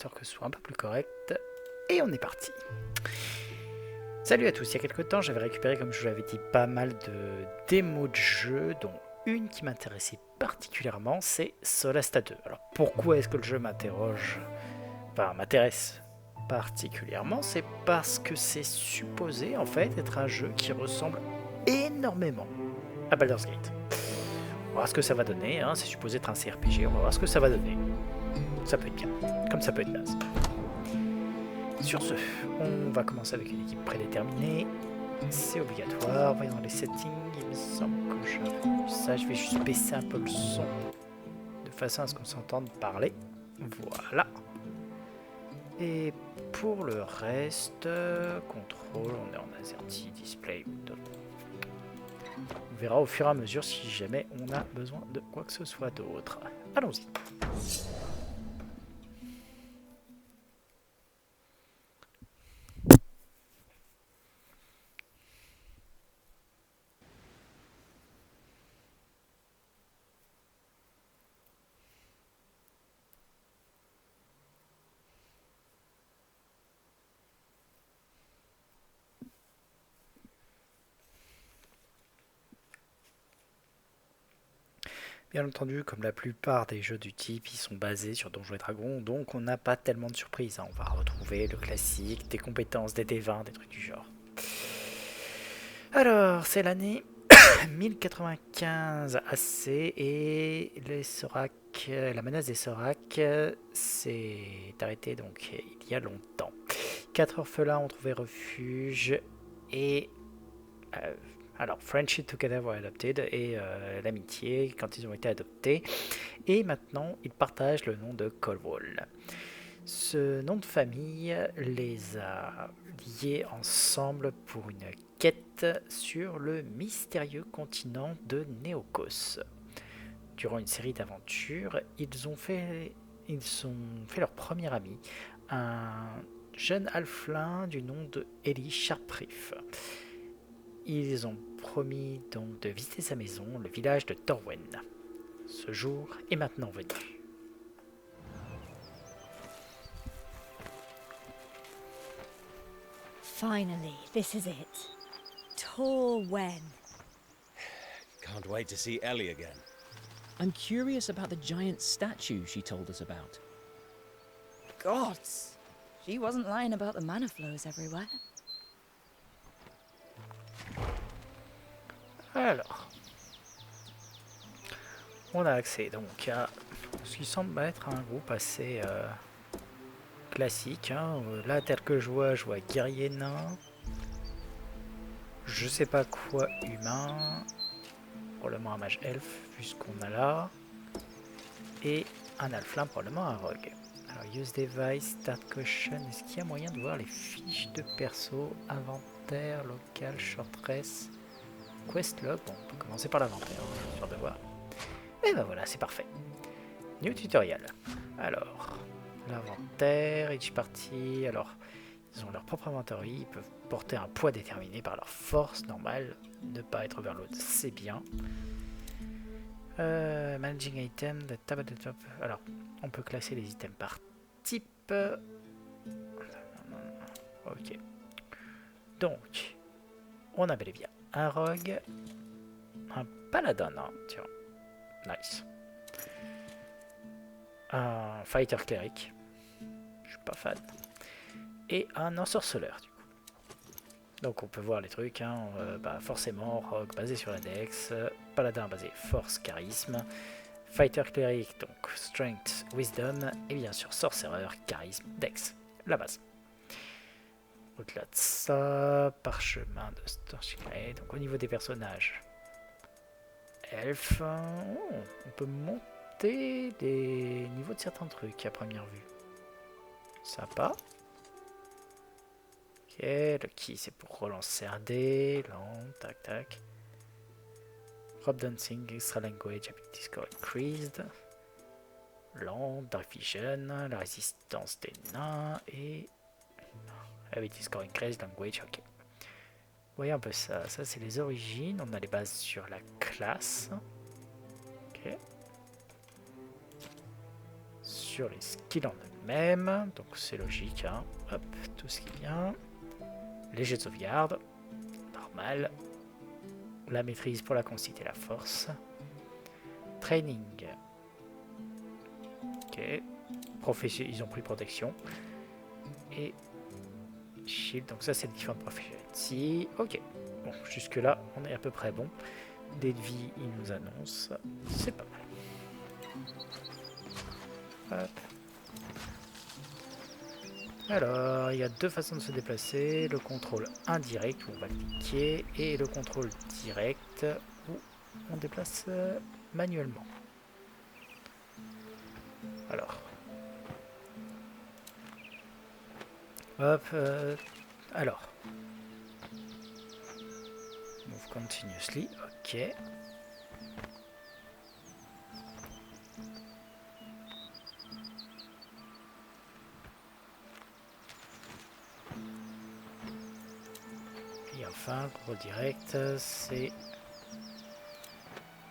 Histoire que ce soit un peu plus correct. Et on est parti. Salut à tous, il y a quelques temps j'avais récupéré, comme je vous l'avais dit, pas mal de démos de jeux, dont une qui m'intéressait particulièrement, c'est Solasta 2. Alors pourquoi est-ce que le jeu m'intéresse particulièrement? C'est parce que c'est supposé en fait être un jeu qui ressemble énormément à Baldur's Gate. On va voir ce que ça va donner, hein. C'est supposé être un CRPG, on va voir ce que ça va donner. Ça peut être bien, comme ça peut être naze. Sur ce, on va commencer avec une équipe prédéterminée. C'est obligatoire. Voyons dans les settings. Il me semble que j'avais vu ça. Je vais juste baisser un peu le son de façon à ce qu'on s'entende parler. Voilà. Et pour le reste, contrôle, on est en AZERTY, display. On verra au fur et à mesure si jamais on a besoin de quoi que ce soit d'autre. Allons-y. Bien entendu, comme la plupart des jeux du type, ils sont basés sur Donjons et Dragons, donc on n'a pas tellement de surprises, hein. On va retrouver le classique, des compétences, des D20, des trucs du genre. Alors, c'est l'année 1095 AC et les Sorak, la menace des Sorak s'est arrêtée donc il y a longtemps. 4 orphelins ont trouvé refuge et euh, alors, Friendship Together were adopted et l'amitié quand ils ont été adoptés. Et maintenant, ils partagent le nom de Colwall. Ce nom de famille les a liés ensemble pour une quête sur le mystérieux continent de Néokos. Durant une série d'aventures, ils ont fait leur premier ami, un jeune halfling du nom de Eli Sharpriff. Ils ont promis donc de visiter sa maison, le village de Torwen. Ce jour est maintenant venu. Finally, this is it. Torwen. Can't wait to see Ellie again. I'm curious about the giant statue she told us about. Gods! She wasn't lying about the mana flows everywhere. Alors, on a accès donc à ce qui semble être un groupe assez classique, hein. Là, tel que je vois guerrier nain, je sais pas quoi humain, probablement un mage elfe vu ce qu'on a là, et un halfling, probablement un rogue. Alors, use device, start question, est-ce qu'il y a moyen de voir les fiches de perso, inventaire, local, short rest, quest log? Bon, on peut commencer par l'inventaire, je suis sûr de voir. Et ben voilà, c'est parfait. New tutorial. Alors, l'inventaire, each party. Alors, ils ont leur propre inventaire, ils peuvent porter un poids déterminé par leur force normale. Ne pas être overload, c'est bien. Managing item, the tab at the top. Alors, on peut classer les items par type. Ok. Donc, on a bel et bien un rogue, un paladin, hein, tiens. Nice. Un fighter cleric. Je suis pas fan. Et un ensorceleur, du coup. Donc on peut voir les trucs, hein. Forcément, rogue basé sur la dex, paladin basé force, charisme, fighter cleric, donc strength, wisdom, et bien sûr sorcereur, charisme, dex, la base. Au-delà de ça, parchemin de Storchclay. Donc au niveau des personnages, elfe, on peut monter des niveaux de certains trucs à première vue. Sympa. Ok, le key c'est pour relancer un dé, lent, tac tac. Rob dancing, extra language, ability score increased. Lent, dark vision, la résistance des nains et ability score increased, language, ok. Voyez un peu ça, ça c'est les origines, on a les bases sur la classe. Ok. Sur les skills en eux. même, donc c'est logique. Hein. Hop, tout ce qui vient. Les jets de sauvegarde, normal. La maîtrise pour la concité et la force. Training. Ok. Ils ont pris protection. Et shield, donc ça c'est les différentes proficiency. Ok. Bon, jusque là, on est à peu près bon. Dés de vie, il nous annonce. C'est pas mal. Hop. Alors, il y a deux façons de se déplacer. Le contrôle indirect, où on va cliquer, et le contrôle direct, où on déplace manuellement. Alors. Hop. Alors. Move continuously. Ok. Et enfin, contrôle direct, c'est...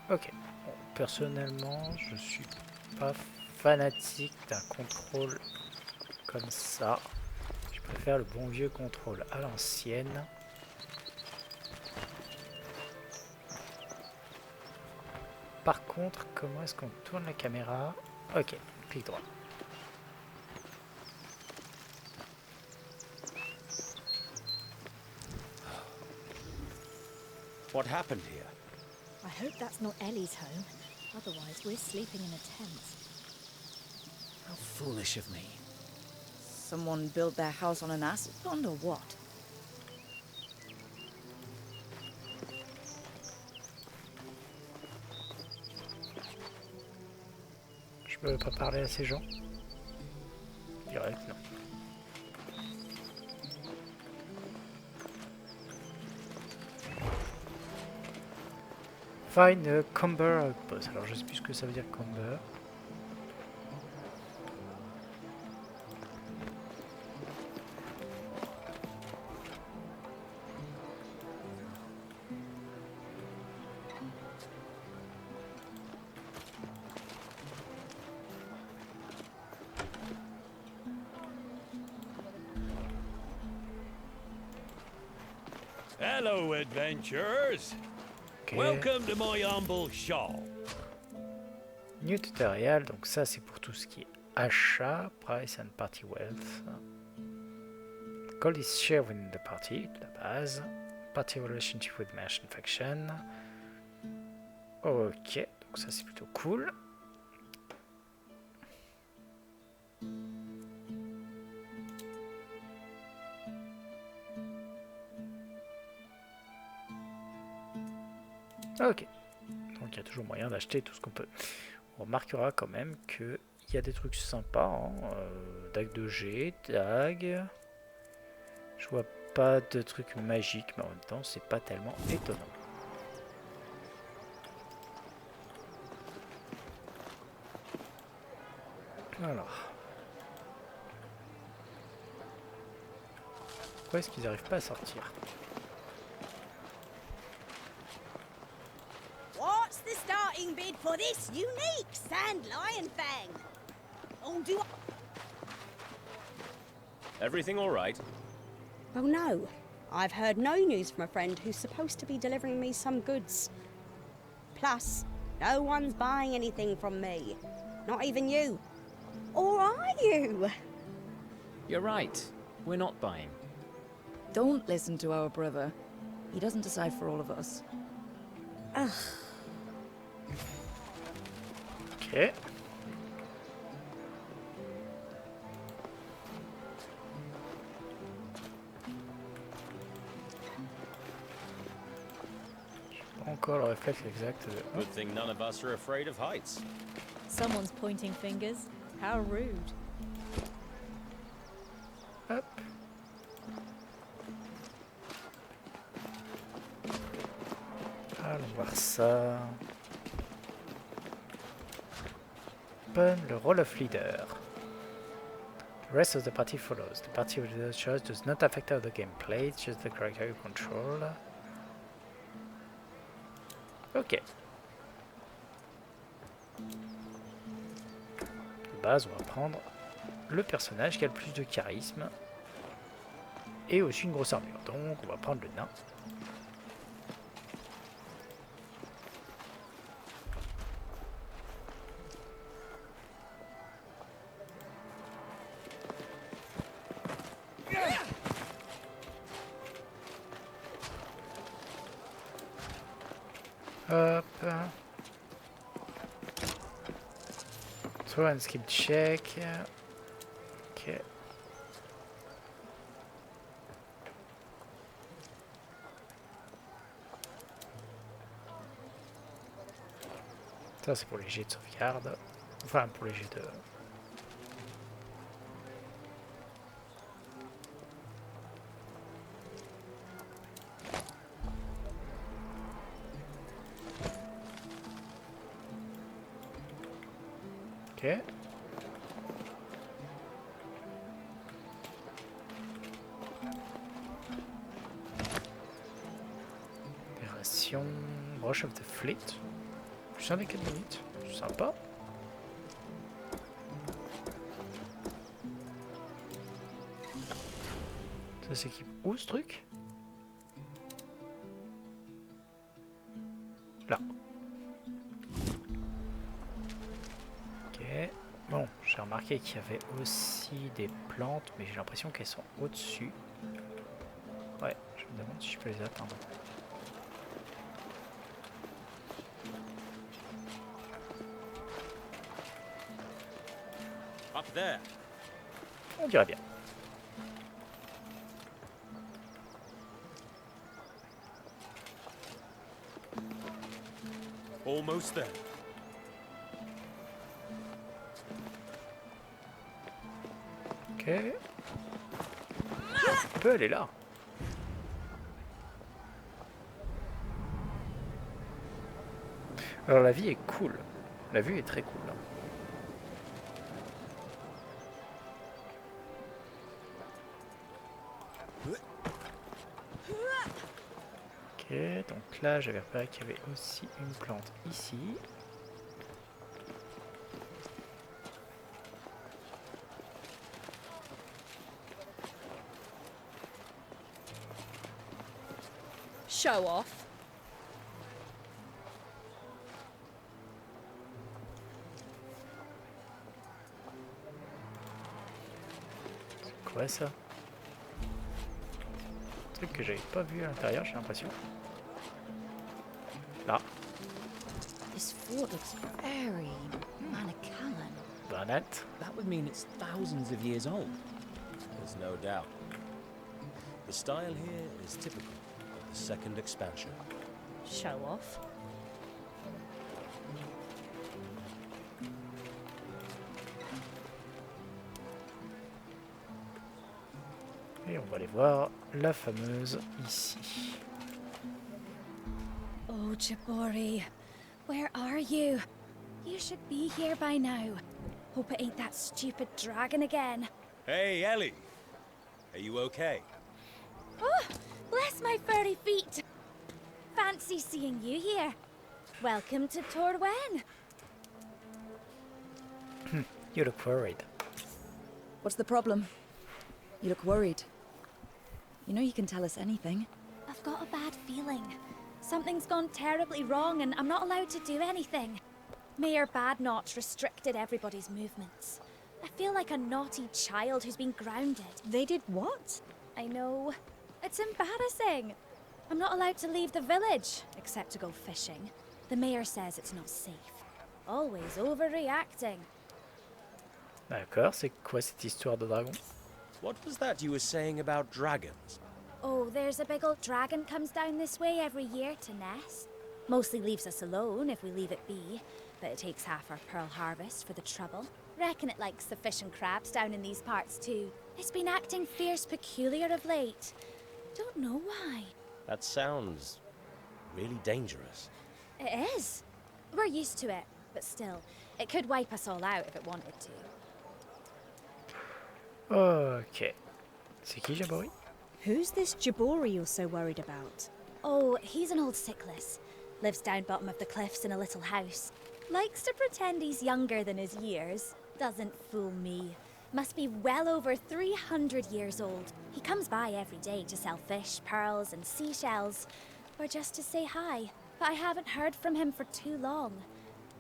Ok. Bon, personnellement, je suis pas fanatique d'un contrôle comme ça. Je préfère le bon vieux contrôle à l'ancienne. Par contre, comment est-ce qu'on tourne la caméra? Ok, clic droit. What happened here? I hope that's not Ellie's home. Otherwise, we're sleeping in a tent. How foolish of me. Someone built their house on an acid pond or what? Je peux pas parler à ces gens? Direct, non. Find a Comber Outpost. Alors je sais plus ce que ça veut dire Comber. Hello, adventurers. Ok. Welcome to my humble shop. New tutorial, donc ça c'est pour tout ce qui est achat, price and party wealth. Gold is share within the party, la base. Party relationship with merchant faction. Ok, donc ça c'est plutôt cool. Ok, donc il y a toujours moyen d'acheter tout ce qu'on peut. On remarquera quand même qu'il y a des trucs sympas, hein. Dague de G, dague. Je vois pas de trucs magiques, mais en même temps c'est pas tellement étonnant. Alors. Pourquoi est-ce qu'ils n'arrivent pas à sortir? What's the starting bid for this unique Sand Lion Fang? Oh, do Everything all right? Well, no. I've heard no news from a friend who's supposed to be delivering me some goods. Plus, no one's buying anything from me. Not even you. Or are you? You're right. We're not buying. Don't listen to our brother. He doesn't decide for all of us. Ugh. Ok. Encore le réflexe exact de... Good thing none of us are afraid of heights. Someone's pointing fingers. How rude. Hop. Allons voir ça. Open le role of leader. The rest of the party follows. The party leader choice does not affect the gameplay, it's just the character you control. Ok. De base, on va prendre le personnage qui a le plus de charisme. Et aussi une grosse armure. Donc on va prendre le nain. Hop. Throw and skill check. Ok. Ça c'est pour les jets de sauvegarde. Enfin pour les jets de... Ok. Opération Rush of the Fleet. Plus 1 des 4 minutes. Sympa. Ça s'équipe où ce truc? Là. Ok. Bon, j'ai remarqué qu'il y avait aussi des plantes, mais j'ai l'impression qu'elles sont au-dessus. Ouais, je me demande si je peux les atteindre. Up there. On dirait bien. Almost there. Ok. On peut aller là. Alors la vie est cool. La vue est très cool. Ok, donc là j'avais repéré qu'il y avait aussi une plante ici. Show off. C'est quoi ça? Un truc que j'avais pas vu à l'intérieur, j'ai l'impression. Là, This fort looks very Manicalan. Bernat. That would mean it's thousands of years old. There's no doubt. The style here is typical of the second expansion. Show off. Et on va aller voir la fameuse ici. Oh, Jabori, where are you? You should be here by now. Hope it ain't that stupid dragon again. Hey, Ellie! Are you okay? Oh, bless my furry feet. Fancy seeing you here. Welcome to Torwen. You look worried. What's the problem? You look worried. You know you can tell us anything. I've got a bad feeling. Something's gone terribly wrong and I'm not allowed to do anything. Mayor Badnotch restricted everybody's movements. I feel like a naughty child who's been grounded. They did what? I know. It's embarrassing. I'm not allowed to leave the village, except to go fishing. The mayor says it's not safe. Always overreacting. D'accord, c'est quoi cette histoire de dragon? What was that you were saying about dragons? Oh, there's a big old dragon comes down this way every year to nest. Mostly leaves us alone if we leave it be, but it takes half our pearl harvest for the trouble. Reckon it likes the fish and crabs down in these parts too. It's been acting fierce peculiar of late. Don't know why. That sounds really dangerous. It is. We're used to it, but still, it could wipe us all out if it wanted to. Ok. C'est qui Jabori? Who's this Jabori you're so worried about? Oh, he's an old sickless. Lives down bottom of the cliffs in a little house. Likes to pretend he's younger than his years. Doesn't fool me. Must be well over 300 years old. He comes by every day to sell fish, pearls, and seashells, or just to say hi. But I haven't heard from him for too long.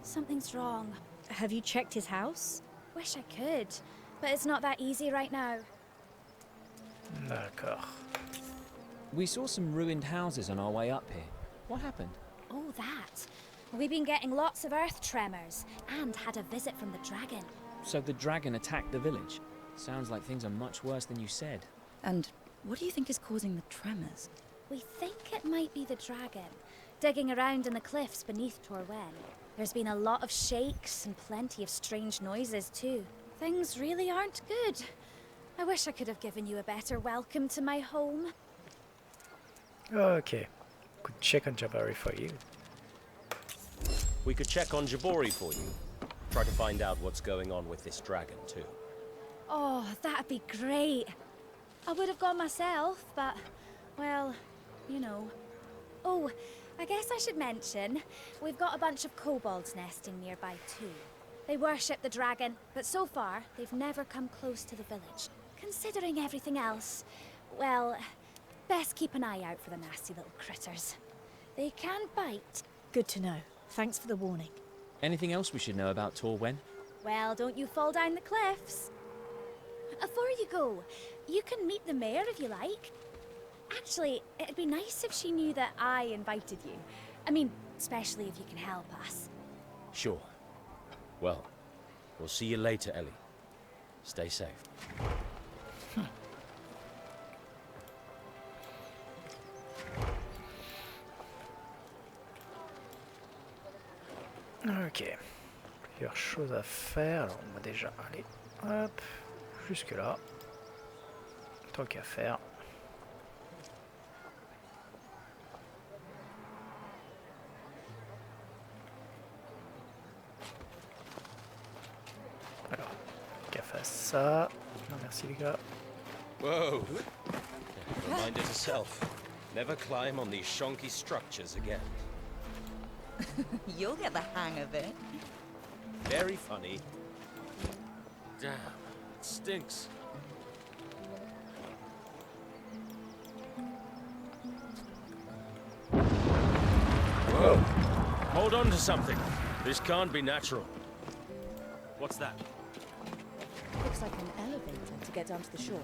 Something's wrong. Have you checked his house? Wish I could, but it's not that easy right now. D'accord. We saw some ruined houses on our way up here. What happened? Oh, that. We've been getting lots of earth tremors, and had a visit from the dragon. So the dragon attacked the village. Sounds like things are much worse than you said. And what do you think is causing the tremors? We think it might be the dragon, digging around in the cliffs beneath Torwen. There's been a lot of shakes and plenty of strange noises too. Things really aren't good. I wish I could have given you a better welcome to my home. Ok. Could check on Jabari for you. We could check on Jabori for you. Try to find out what's going on with this dragon, too. Oh, that'd be great. I would have gone myself, but, well, you know. Oh, I guess I should mention, we've got a bunch of kobolds nesting nearby too. They worship the dragon, but so far, they've never come close to the village. Considering everything else, well, best keep an eye out for the nasty little critters. They can bite. Good to know. Thanks for the warning. Anything else we should know about Torwen? Well, don't you fall down the cliffs. Before you go, you can meet the mayor if you like. Actually, it'd be nice if she knew that I invited you. I mean, especially if you can help us. Sure. Well, we'll see you later, Ellie. Stay safe. Ok. Plusieurs choses à faire. Alors on va déjà aller hop jusque là. Tant qu'à faire. Alors, qu'à faire ça. Non merci les gars. Whoa! Reminder to self. Never climb on these shonky structures again. You'll get the hang of it. Very funny. Damn, it stinks. Whoa! Hold on to something. This can't be natural. What's that? Looks like an elevator to get down to the shore.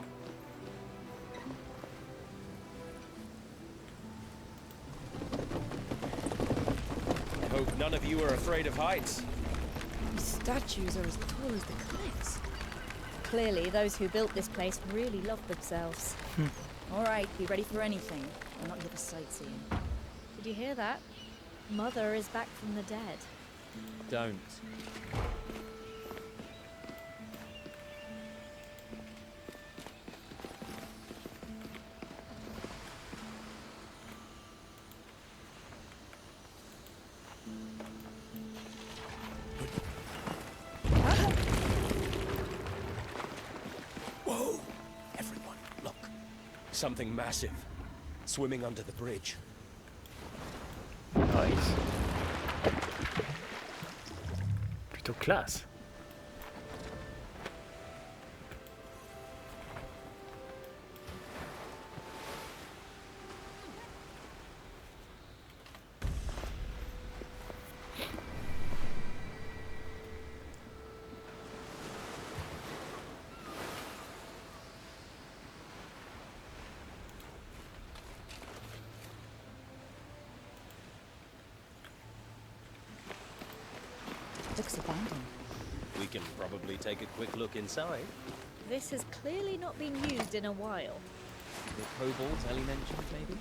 I hope none of you are afraid of heights. These statues are as tall as the cliffs. Clearly, those who built this place really loved themselves. All right, be ready for anything. I'm not here for sightseeing. Did you hear that? Mother is back from the dead. Don't. Whoa! Everyone, look. Something massive. Swimming under the bridge. Nice. Plutôt classe. Looks abandoned. We can probably take a quick look inside. This has clearly not been used in a while. The kobolds Ellie mentioned, maybe?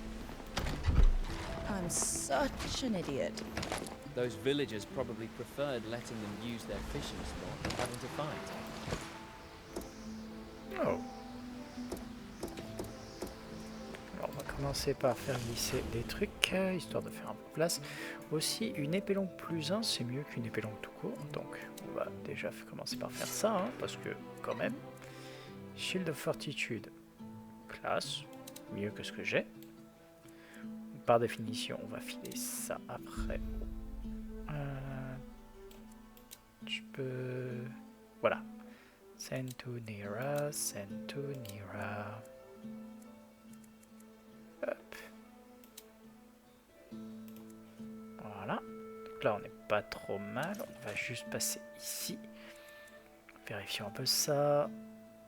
I'm such an idiot. Those villagers probably preferred letting them use their fishing spot than having to fight. Oh. Alors on va commencer par faire glisser des trucs, histoire de faire un peu de place. Aussi, une épée longue plus 1, c'est mieux qu'une épée longue tout court. Donc on va déjà commencer par faire ça, hein, parce que quand même. Shield of Fortitude, classe, mieux que ce que j'ai. Par définition, on va filer ça après. Je peux... Voilà. Send to Nira, send to Nira. Hop. Voilà. Donc là, on n'est pas trop mal. On va juste passer ici. Vérifions un peu ça.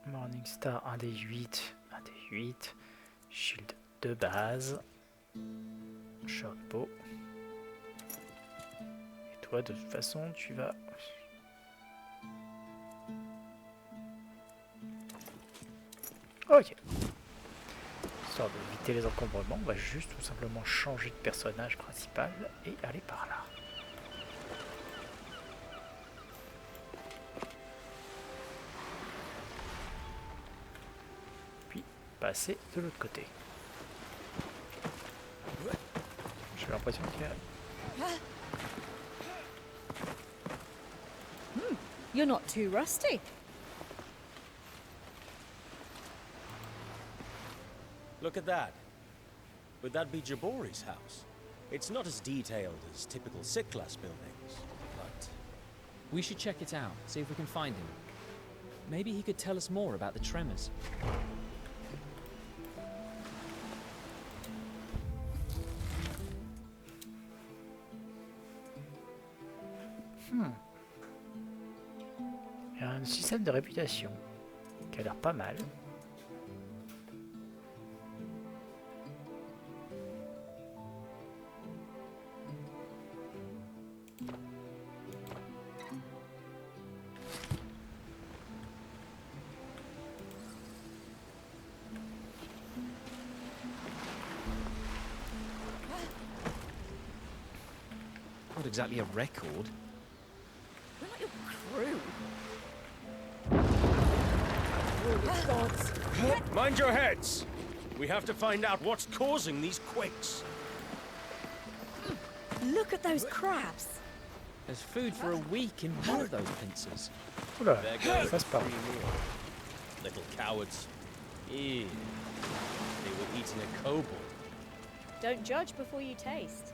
Morningstar, 1 des 8. 1 des 8. Shield de base. Shortbow. Et toi, de toute façon, tu vas... Ok. Histoire d'éviter les encombrements, on va juste tout simplement changer de personnage principal et aller par là. Puis passer de l'autre côté. J'ai l'impression qu'il y a... You're not too rusty. Look at that. Would that be Jabori's house? It's not as detailed as typical Siklas buildings, but... We should check it out, see if we can find him. Maybe he could tell us more about the tremors. Il y a un système de réputation qui a l'air pas mal. Not exactly a record. We're not your crew. Holy gods. Mind your heads! We have to find out what's causing these quakes. Look at those crabs. There's food for a week in one of those pincers. Oula, There ça goes passe pas. free meal. Little cowards. Ew. They were eating a kobold. Don't judge before you taste.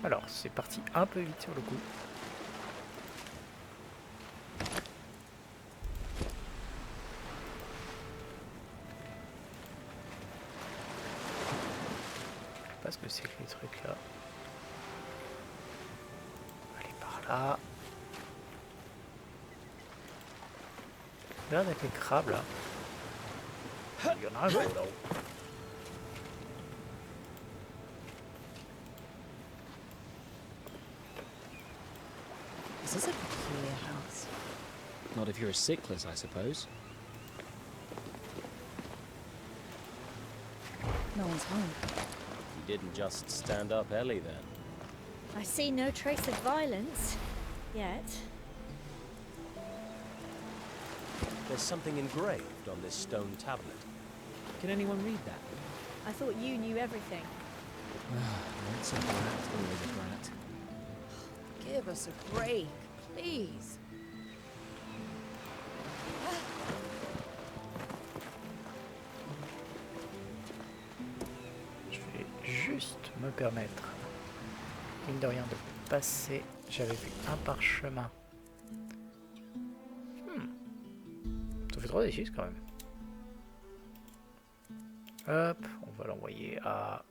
Alors, c'est parti un peu vite sur le coup. Je sais pas ce que c'est que les trucs là. Allez par là. Il y a des crabes là. Il y en a un gros là-haut. This is a peculiar house. Not if you're a Siklas, I suppose. No one's home. He didn't just stand up Ellie then. I see no trace of violence yet. There's something engraved on this stone tablet. Can anyone read that? I thought you knew everything. Once a brat, always a brat. Give us a break, please. Je vais juste me permettre, mine de rien, de passer. J'avais vu un parchemin. Ça fait 3d6 quand même. Hop, on va l'envoyer à...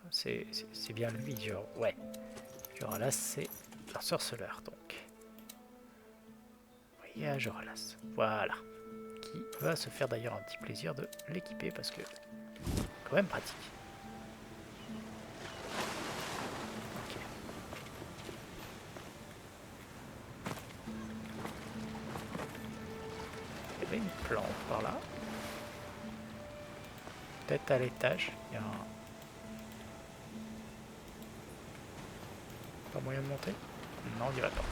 C'est bien lui, genre, ouais. Joralas, c'est un sorceleur, donc. Envoyer à Joralas, voilà. Qui va se faire d'ailleurs un petit plaisir de l'équiper, parce que... quand même pratique. Ok. Il y avait une plante par là. Peut-être à l'étage, il y a un... Pas moyen de monter? Non, on dirait pas.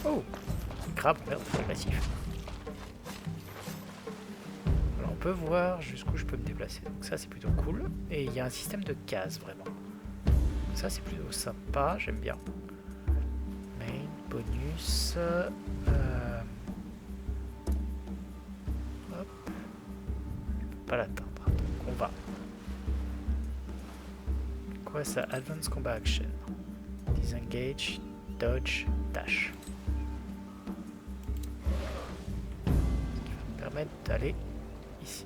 Oh! Crabe, merde, agressif. Alors on peut voir jusqu'où je peux me déplacer. Donc ça c'est plutôt cool. Et il y a un système de cases vraiment. Ça c'est plutôt sympa, j'aime bien. Main, bonus. pas l'atteindre. Donc on va. Quoi ça? Advanced Combat Action. Disengage, dodge, dash. Ce qui va me permettre d'aller ici.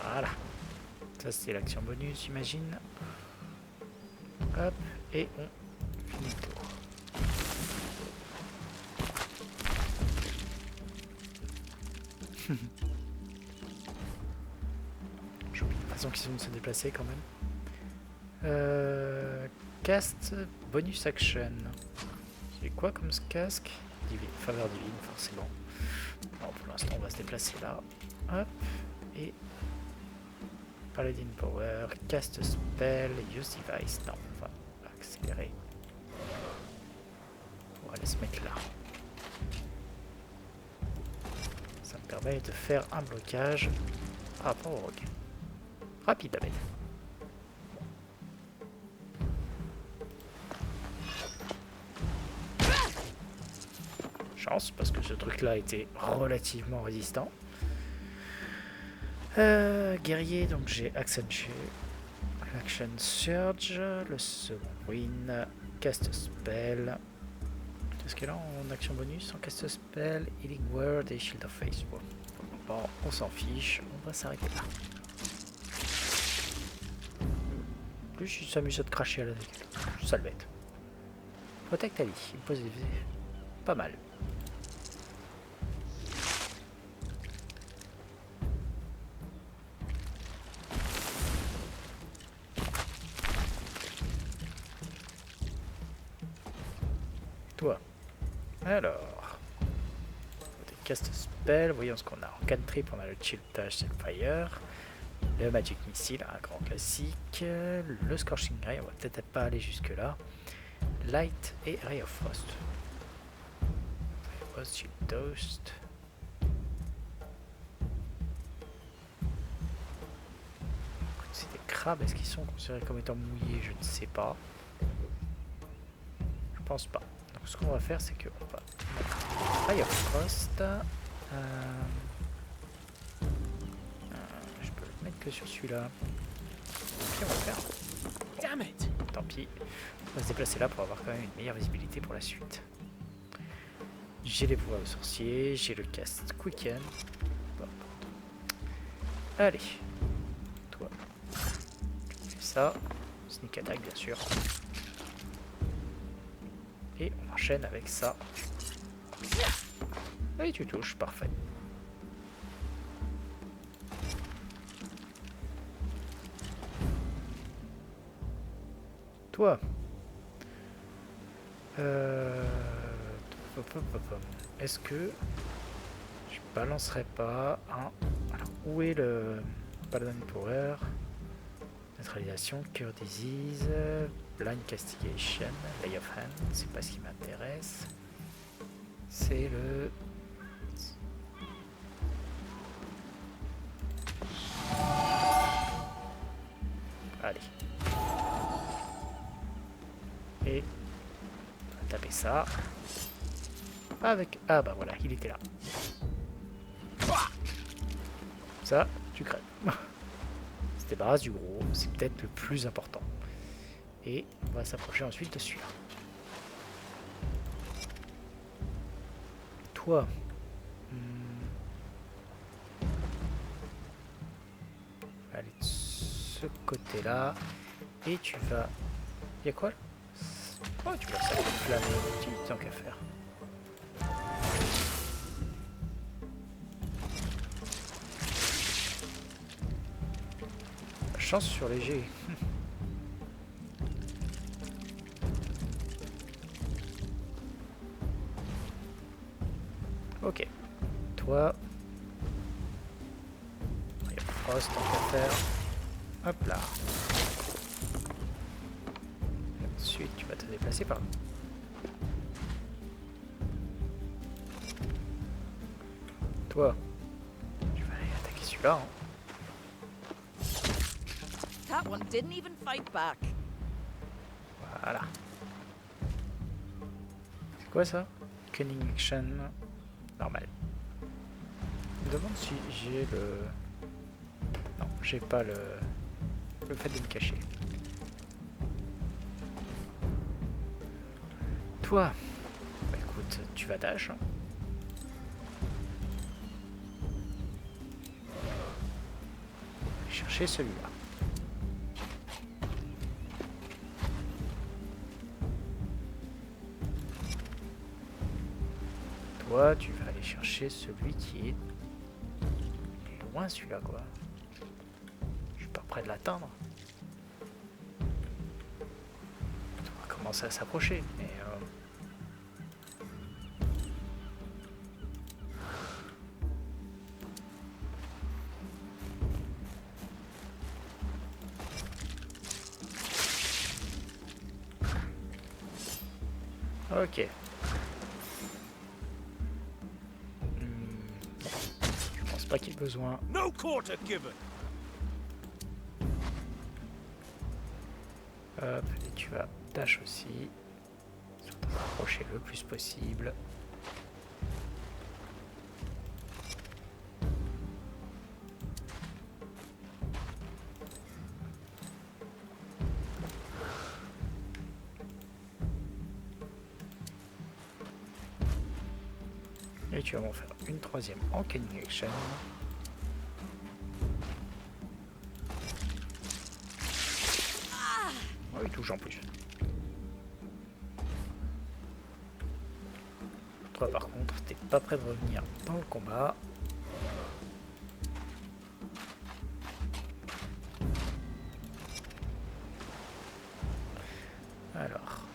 Voilà. Ça c'est l'action bonus, j'imagine. Hop, et on finit le tour. J'oublie la façon qu'ils ont de se déplacer quand même. Cast bonus action. C'est quoi comme ce casque? Faveur divine, forcément. Bon, pour l'instant, on va se déplacer là. Hop, et Paladin Power, cast spell, use device. Non, on va accélérer. On va aller se mettre là. Ça me permet de faire un blocage par rapport au rogue. Rapide, Ahmed. Chance, parce que ce truc-là était relativement résistant. Guerrier, donc j'ai Action Surge, le second Win, Cast Spell. Qu'est-ce qu'il a en action bonus? En Cast Spell, Healing Word et Shield of Faith. Bon, on s'en fiche, on va s'arrêter là. En plus, il s'amuse à te cracher à la gueule. Sale bête. Protect Ali, il pose des... pas mal. Toi. Alors. Cast spell, voyons ce qu'on a. En cantrip, on a le Chill Touch Fire, le Magic Missile, un grand classique, le Scorching Ray, on va peut-être pas aller jusque là. Light et Ray of Frost. Ray of Frost, Chill Toast. C'est des crabes, est-ce qu'ils sont considérés comme étant mouillés? Je ne sais pas. Je pense pas. Donc ce qu'on va faire, c'est qu'on va Ray of Frost. Je peux le mettre que sur celui-là. Puis on va faire. Damn it! Tant pis. On va se déplacer là pour avoir quand même une meilleure visibilité pour la suite. J'ai les voies aux sorciers, j'ai le cast Quicken. Bon. Allez. Toi. Tu fais ça. Sneak attack bien sûr. Et on enchaîne avec ça. Et tu touches, parfait. Toi. Est-ce que je balancerai pas un... Alors, où est le Paladin Power? Neutralisation, Cure Disease, Blind Castigation, Lay of Hand, c'est pas ce qui m'intéresse. C'est le... Allez. Et on va taper ça. Avec... Ah bah voilà, il était là. Ça, tu crèves. Se débarrasse du gros, c'est peut-être le plus important. Et on va s'approcher ensuite de celui-là. Toi. On va aller de ce côté-là. Et tu vas... Y'a quoi? Oh, tu vas s'enflammer, tant qu'à faire. Chance sur les G. Ok. Toi. Il y a Frost tant qu'à faire. Hop là. Ensuite, tu vas te déplacer par là. Toi. Tu vas aller attaquer celui-là. Hein. That one didn't even fight back. Voilà. C'est quoi ça? Cunning action. Normal. Je me demande si j'ai le... Non, j'ai pas le fait de me cacher. Toi, bah écoute, tu vas dash. Chercher celui-là. Toi, tu vas aller chercher celui qui est loin, celui-là, quoi. Je suis pas près de l'atteindre. On va commencer à s'approcher, mais... Ok. Je pense pas qu'il y ait besoin. No quarter given. Hop, et tu vas dash aussi. Approcher le plus possible. Et tu vas m'en faire une troisième en cunning action. Oh, il touche en plus. Toi par contre, t'es pas prêt de revenir dans le combat. Alors,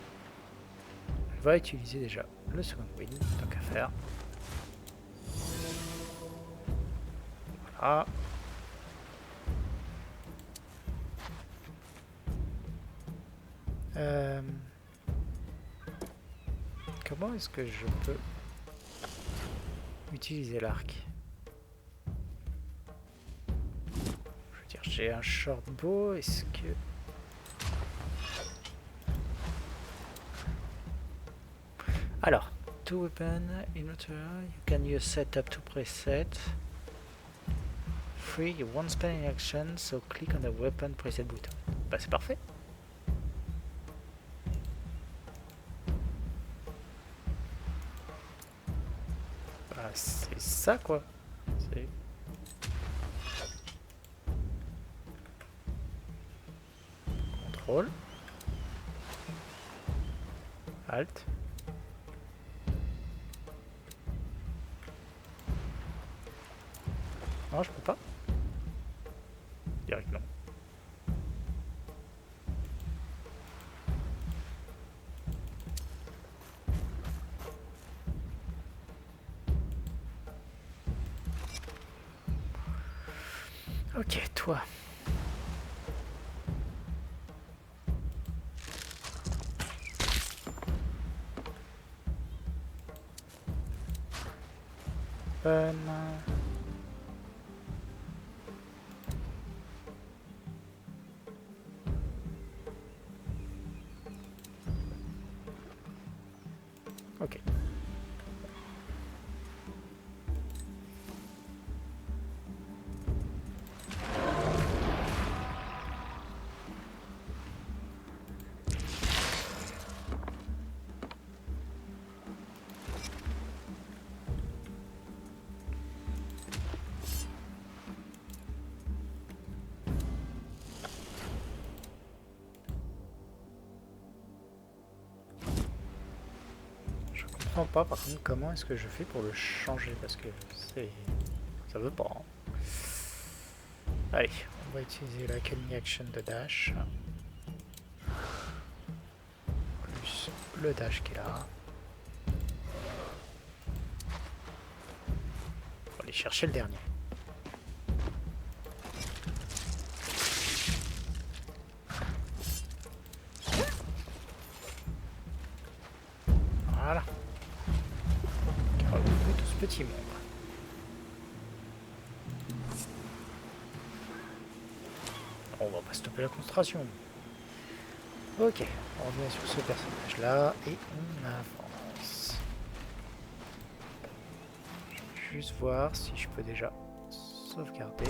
on va utiliser déjà le second wind, tant qu'à faire. Voilà. Comment est-ce que je peux utiliser l'arc? Je veux dire, j'ai un short bow, est-ce que... Alors, two weapon inventory, you can use setup to preset. Free one spelling action, so click on the weapon preset button. Bah c'est parfait. Bah c'est ça quoi. C'est... Contrôle. Alt. Non, je peux pas. Direct non. Ok, toi. Ok. Je comprends pas par contre comment est-ce que je fais pour le changer parce que c'est... ça veut pas. Hein. Allez, on va utiliser la cunning action de dash. Plus le dash qui est là. On va aller chercher le dernier. Voilà. Tout ce petit monde. On va pas stopper la concentration. Ok, on revient sur ce personnage là et on avance. juste voir si je peux déjà sauvegarder.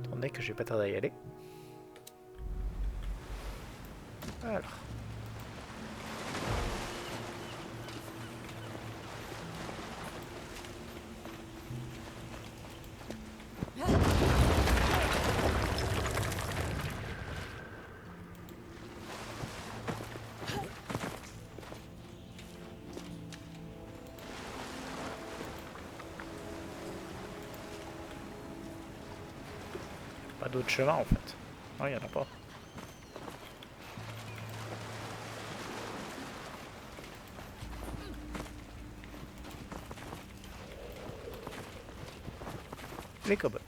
Attendez que je vais pas tarder à y aller. Alors. Pas d'autre chemin en fait. Non, il n'y en a pas. Les kobolds.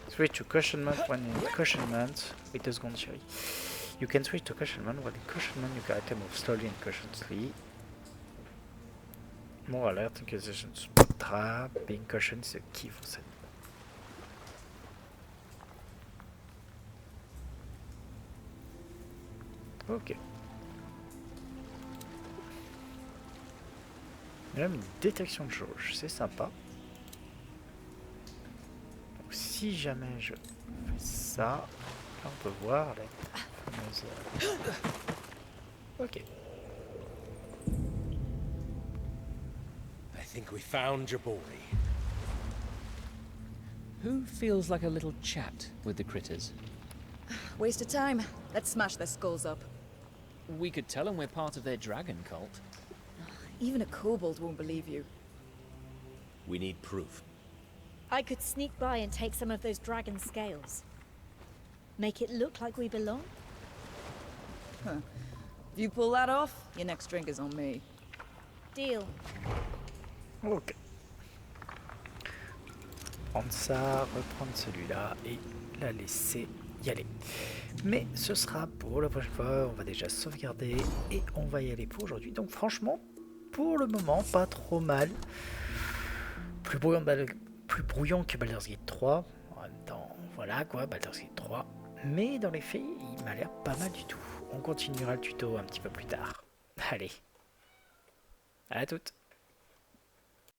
Switch to cushionment when in cushionment. Wait a second, chérie. You can switch to cushionment when in cushionment you can move slowly and cautiously. More alert in case there's a spot trap. Being cautioned is a key for set. Ok. Il y a même une détection de jauge, c'est sympa. Donc si jamais je fais ça, là on peut voir les fameuses... Ok. I think we found Jabori. Who feels like a little chat with the critters? Waste of time. Let's smash their skulls up. We could tell them we're part of their dragon cult. Even a kobold won't believe you. We need proof. I could sneak by and take some of those dragon scales. Make it look like we belong. Huh. If you pull that off, your next drink is on me. Deal. Ok. Prendre ça, reprendre celui-là et la laisser y aller. Mais ce sera pour la prochaine fois. On va déjà sauvegarder et on va y aller pour aujourd'hui. Donc franchement, pour le moment, pas trop mal. Plus brouillon que Baldur's Gate 3. En même temps, voilà quoi, Baldur's Gate 3. Mais dans les faits, il m'a l'air pas mal du tout. On continuera le tuto un petit peu plus tard. Allez. À toutes.